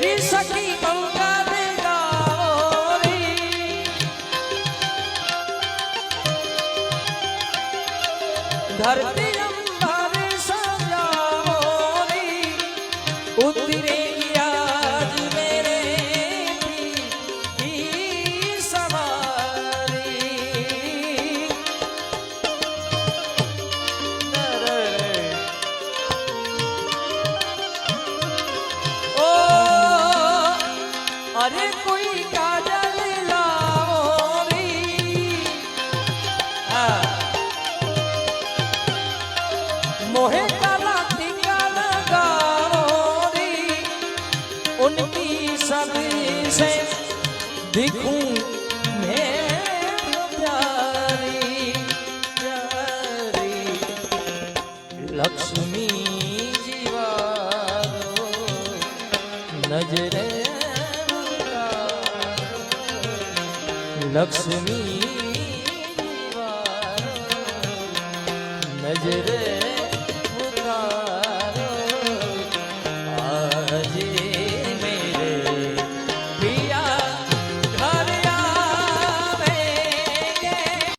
मेरी सखी मंगा देगा धरती अंबर सजाओरी उतरेगी आज मेरे की सवारी ओ अरे कोई काजल लाओरी मोहे काला टीका लगाओरी उनकी सभी से दिखूं मैं प्यारी प्यारी लक्ष्मी जीवारो नजरे लक्ष्मी जीवारो नजरे